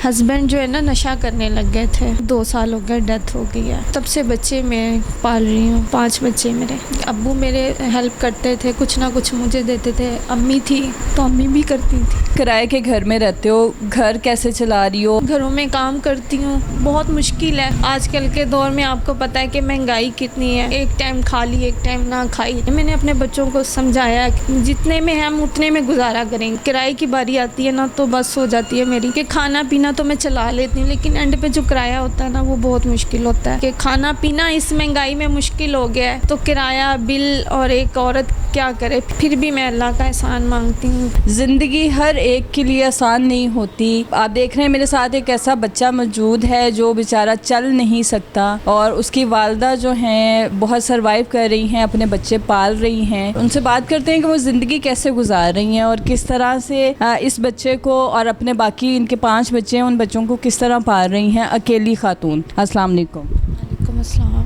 Husband जो है ना नशा करने लग गए थे, 2 साल हो गए, डेथ हो गई है। तब से बच्चे मैं पाल रही हूँ, 5 बच्चे मेरे। अब्बू मेरे हेल्प करते थे, कुछ ना कुछ मुझे देते थे। अम्मी थी तो अम्मी भी करती थी। किराए के घर में रहते हो, घर कैसे चला रही हो? घरों में काम करती हूँ, बहुत मुश्किल है आजकल के दौर में। आपको पता है कि महंगाई कितनी है, एक टाइम खा ली एक टाइम ना खाई। मैंने अपने बच्चों को समझाया कि जितने में हम उतने में गुजारा करेंगे। किराए की बारी आती है ना तो बस हो जाती है मेरी कि खाना पीना तो मैं चला लेती हूँ, लेकिन एंड पे जो किराया होता है ना वो बहुत मुश्किल होता है कि खाना पीना इस महंगाई में मुश्किल हो गया है। तो किराया बिल और एक औरत क्या करे। फिर भी मैं अल्लाह का एहसान मांगती हूँ। ज़िंदगी हर एक के लिए आसान नहीं होती। आप देख रहे हैं मेरे साथ एक ऐसा बच्चा मौजूद है जो बेचारा चल नहीं सकता और उसकी वालदा जो हैं बहुत सरवाइव कर रही हैं, अपने बच्चे पाल रही हैं। उनसे बात करते हैं कि वो ज़िंदगी कैसे गुजार रही हैं और किस तरह से इस बच्चे को और अपने बाकी इनके 5 बच्चे हैं उन बच्चों को किस तरह पाल रही हैं अकेली खातून। अस्सलाम वालेकुम। वालेकुम अस्सलाम।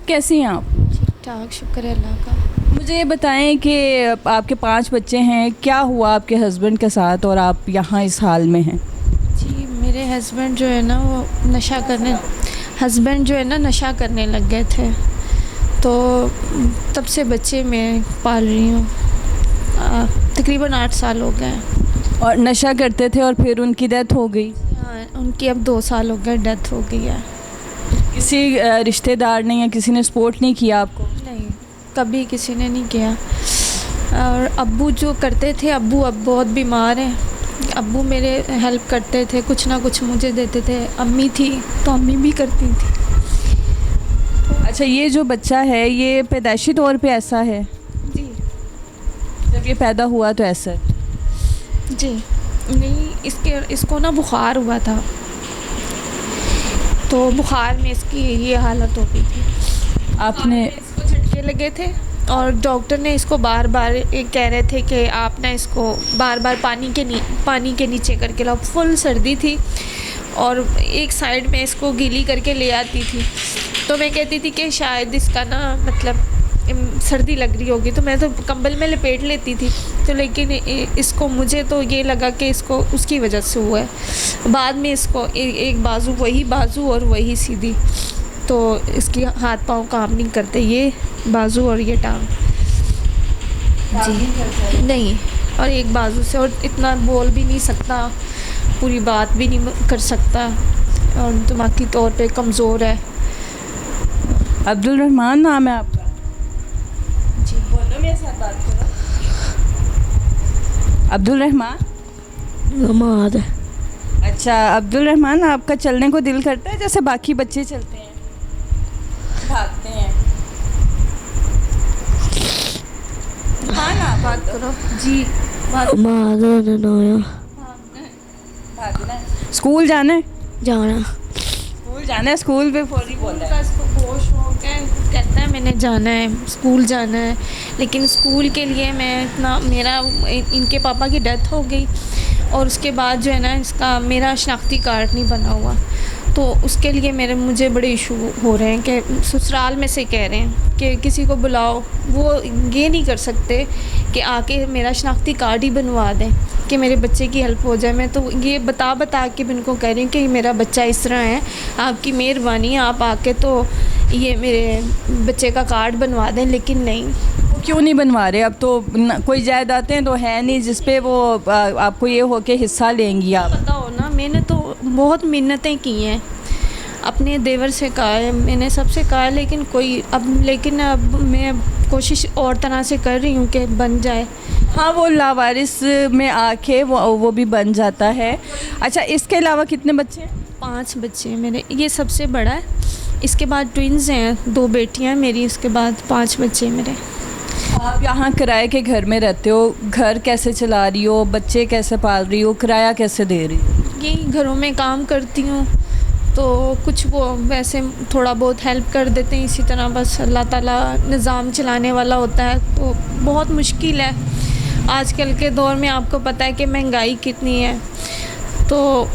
कैसी हैं आप? ठीक ठाक, शुक्र है अल्लाह का। मुझे ये बताएं कि आपके 5 बच्चे हैं, क्या हुआ आपके हस्बैंड के साथ और आप यहाँ इस हाल में हैं? जी, मेरे हस्बैंड जो है ना वो नशा करने लग गए थे, तो तब से बच्चे मैं पाल रही हूँ। तकरीबन 8 साल हो गए। और नशा करते थे और फिर उनकी डेथ हो गई? हाँ, उनकी अब 2 साल हो गए, डेथ हो गई है। किसी रिश्तेदार ने या किसी ने सपोर्ट नहीं किया आपको? नहीं, कभी किसी ने नहीं किया। और अब्बू जो करते थे, अब्बू अब बहुत बीमार हैं। अब्बू मेरे हेल्प करते थे, कुछ ना कुछ मुझे देते थे। अम्मी थी तो अम्मी भी करती थी। अच्छा, ये जो बच्चा है ये पैदाइशी तौर पे ऐसा है? जी जब ये पैदा हुआ तो ऐसा है? जी नहीं, इसको ना बुखार हुआ था, तो बुखार में इसकी ये हालत हो गई थी। आपने इसको झटके लगे थे और डॉक्टर ने इसको बार बार कह रहे थे कि आप ना इसको बार बार पानी के नीचे करके लाओ। फुल सर्दी थी और एक साइड में इसको गीली करके ले आती थी, तो मैं कहती थी कि शायद इसका ना मतलब सर्दी लग रही होगी, तो मैं तो कंबल में लपेट लेती थी। तो लेकिन इसको मुझे तो ये लगा कि इसको उसकी वजह से हुआ है। बाद में इसको एक बाजू और वही सीधी, तो इसकी हाथ पाँव काम नहीं करते, ये बाजू और ये टांग जी नहीं, और एक बाजू से, और इतना बोल भी नहीं सकता, पूरी बात भी नहीं कर सकता और दिमागी तौर पे कमज़ोर है। अब्दुल रहमान नाम है आपका? जी, बोलो मेरे साथ बात करो। अब्दुल रहमान? नमाज। अच्छा, अब्दुल रहमान, आपका चलने को दिल करता है जैसे बाकी बच्चे चलते हैं, भागते हैं? हाँ ना, बात करो जी। भागना है। स्कूल जाना है? स्कूल पे फौरी बोल रहा है। इसको बहुत शौक है, कहता है मैंने जाना है, स्कूल जाना है। लेकिन स्कूल के लिए इनके पापा की डेथ हो गई और उसके बाद जो है ना मेरा शनाख्ती कार्ड नहीं बना हुआ, तो उसके लिए मुझे बड़े इशू हो रहे हैं कि ससुराल में से कह रहे हैं कि किसी को बुलाओ। वो ये नहीं कर सकते कि आके मेरा शनाख्ती कार्ड ही बनवा दें कि मेरे बच्चे की हेल्प हो जाए। मैं तो ये बता के भी उनको कह रही हूँ कि मेरा बच्चा इस तरह है, आपकी मेहरबानी, आप आके तो ये मेरे बच्चे का कार्ड बनवा दें। लेकिन नहीं, वो क्यों नहीं बनवा रहे? अब तो कोई जायदादें तो है नहीं जिस पे वो आपको ये हो के हिस्सा लेंगी आप। पता हो ना, मैंने तो बहुत मिन्नतें की हैं, अपने देवर से कहा है, मैंने सबसे कहा है, लेकिन अब मैं कोशिश और तरह से कर रही हूँ कि बन जाए। हाँ, वो लावारिस में आके वो भी बन जाता है। अच्छा, इसके अलावा कितने बच्चे हैं? 5 बच्चे हैं मेरे, ये सबसे बड़ा है। इसके बाद ट्विन्स हैं, 2 बेटियां मेरी, उसके बाद 5 बच्चे मेरे। आप यहाँ किराए के घर में रहते हो, घर कैसे चला रही हो, बच्चे कैसे पाल रही हो, किराया कैसे दे रही हो? यही घरों में काम करती हूँ, तो कुछ वो वैसे थोड़ा बहुत हेल्प कर देते हैं, इसी तरह बस अल्लाह ताला निज़ाम चलाने वाला होता है। तो बहुत मुश्किल है आजकल के दौर में, आपको पता है कि महंगाई कितनी है, तो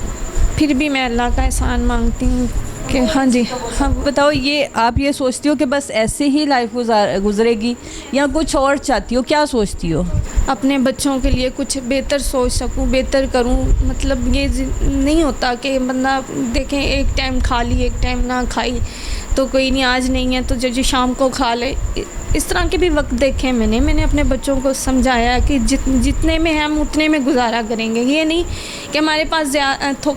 फिर भी मैं अल्लाह का एहसान मांगती हूँ कि हाँ जी हाँ। बताओ, ये आप ये सोचती हो कि बस ऐसे ही लाइफ गुजरेगी या कुछ और चाहती हो, क्या सोचती हो? अपने बच्चों के लिए कुछ बेहतर सोच सकूं, बेहतर करूं। मतलब ये नहीं होता कि बंदा देखें एक टाइम खा ली एक टाइम ना खाई तो कोई नहीं, आज नहीं है तो जो शाम को खा ले। इस तरह के भी वक्त देखे मैंने अपने बच्चों को समझाया कि जितने में हम उतने में गुजारा करेंगे। ये नहीं कि हमारे पास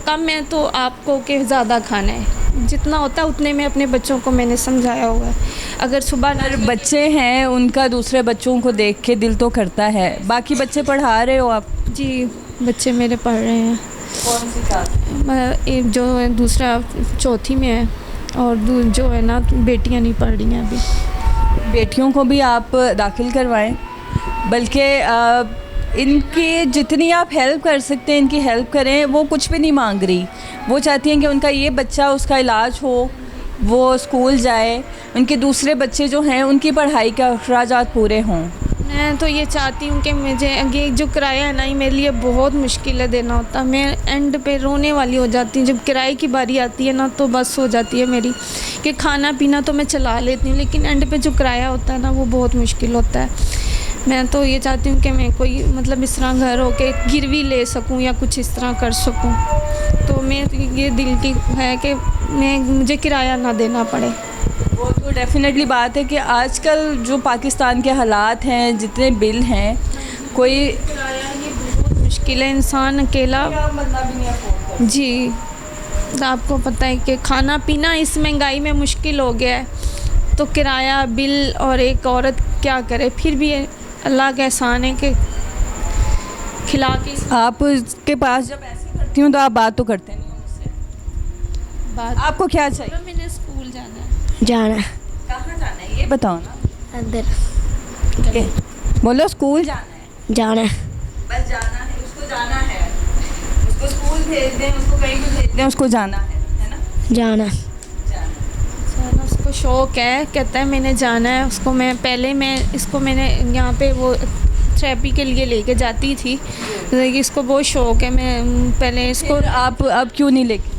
कम है तो आपको के ज़्यादा खाना है, जितना होता है उतने में अपने बच्चों को मैंने समझाया होगा। अगर सुबह बच्चे हैं, उनका दूसरे बच्चों को देख के दिल तो करता है। बाकी बच्चे पढ़ा रहे हो आप? जी, बच्चे मेरे पढ़ रहे हैं। कौन सी क्लास? एक जो है दूसरा चौथी में है और जो है ना बेटियां नहीं पढ़ रही हैं अभी। बेटियों को भी आप दाखिल करवाएं, बल्कि इनकी जितनी आप हेल्प कर सकते हैं इनकी हेल्प करें। वो कुछ भी नहीं मांग रही, वो चाहती हैं कि उनका ये बच्चा उसका इलाज हो, वो स्कूल जाए, उनके दूसरे बच्चे जो हैं उनकी पढ़ाई के अखराजात पूरे हों। मैं तो ये चाहती हूँ कि मुझे ये जो किराया है ना, ये मेरे लिए बहुत मुश्किल है देना होता। मैं एंड पे रोने वाली हो जाती हूँ जब किराए की बारी आती है ना, तो बस हो जाती है मेरी कि खाना पीना तो मैं चला लेती हूँ, लेकिन एंड पे जो किराया होता है ना वो बहुत मुश्किल होता है। मैं तो ये चाहती हूँ कि मैं कोई मतलब इस तरह घर हो के गिरवी ले सकूँ या कुछ इस तरह कर सकूँ। तो मैं ये दिल की है कि मुझे किराया ना देना पड़े। वो तो डेफिनेटली बात है कि आजकल जो पाकिस्तान के हालात हैं, जितने बिल हैं, कोई किराया ये बहुत मुश्किल है, इंसान अकेला जी। आपको पता है कि खाना पीना इस महंगाई में मुश्किल हो गया है, तो किराया बिल और एक औरत क्या करे। फिर भी अल्लाह का एहसान है कि खिला के आप के पास जब ऐसे करती हूँ तो आप बात तो करते नहीं हो मुझसे। बात आपको क्या चाहिए? मैंने स्कूल जाना है। जाना कहाँ जाना है ये बताओ ना। अंदर बोलो, स्कूल जाना है। जाना बस जाना है, उसको जाना है, उसको स्कूल भेज दें, उसको कहीं भी भेज दें, उसको जाना है ना? जाना उसको शौक़ है, कहता है मैंने जाना है। उसको मैंने यहाँ पे वो थेरेपी के लिए लेके जाती थी, इसको बहुत शौक़ है। मैं पहले इसको आप अब क्यों नहीं लेके?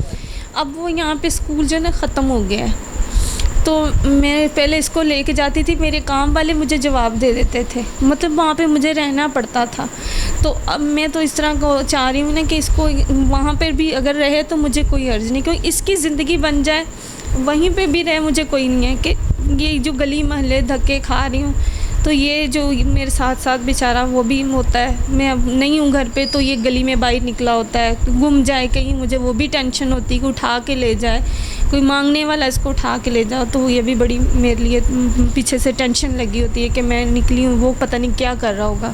अब वो यहाँ पे स्कूल जो है ना ख़त्म हो गया है, तो मैं पहले इसको लेके जाती थी, मेरे काम वाले मुझे जवाब दे देते थे, मतलब वहाँ पे मुझे रहना पड़ता था। तो अब मैं तो इस तरह को चाह रही हूँ ना कि इसको वहाँ पर भी अगर रहे तो मुझे कोई अर्ज़ नहीं, क्योंकि इसकी ज़िंदगी बन जाए, वहीं पे भी रहे मुझे कोई नहीं है कि ये जो गली महल्ले धक्के खा रही हूँ। तो ये जो मेरे साथ साथ बेचारा वो भी होता है, मैं अब नहीं हूँ घर पे तो ये गली में बाहर निकला होता है, गुम जाए कहीं, मुझे वो भी टेंशन होती है कि उठा के ले जाए, कोई मांगने वाला इसको उठा के ले जाओ। तो ये भी बड़ी मेरे लिए पीछे से टेंशन लगी होती है कि मैं निकली हूँ, वो पता नहीं क्या कर रहा होगा।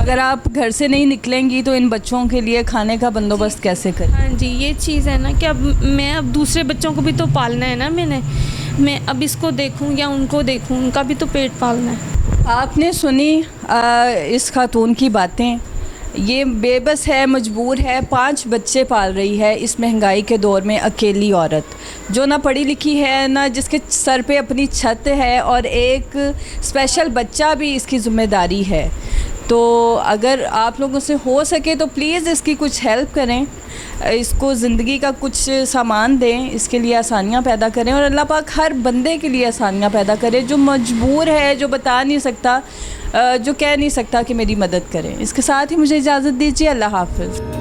अगर आप घर से नहीं निकलेंगी तो इन बच्चों के लिए खाने का बंदोबस्त कैसे करें? हाँ जी, ये चीज़ है ना कि अब मैं दूसरे बच्चों को भी तो पालना है ना, मैं अब इसको देखूं या उनको देखूं, उनका भी तो पेट पालना है। आपने सुनी इस खातून की बातें, ये बेबस है, मजबूर है, 5 बच्चे पाल रही है इस महंगाई के दौर में, अकेली औरत जो ना पढ़ी लिखी है, ना जिसके सर पे अपनी छत है, और एक स्पेशल बच्चा भी इसकी ज़िम्मेदारी है। तो अगर आप लोगों से हो सके तो प्लीज़ इसकी कुछ हेल्प करें, इसको ज़िंदगी का कुछ सामान दें, इसके लिए आसानियाँ पैदा करें, और अल्लाह पाक हर बंदे के लिए आसानियाँ पैदा करे जो मजबूर है, जो बता नहीं सकता, जो कह नहीं सकता कि मेरी मदद करें। इसके साथ ही मुझे इजाज़त दीजिए। अल्लाह हाफ़िज़।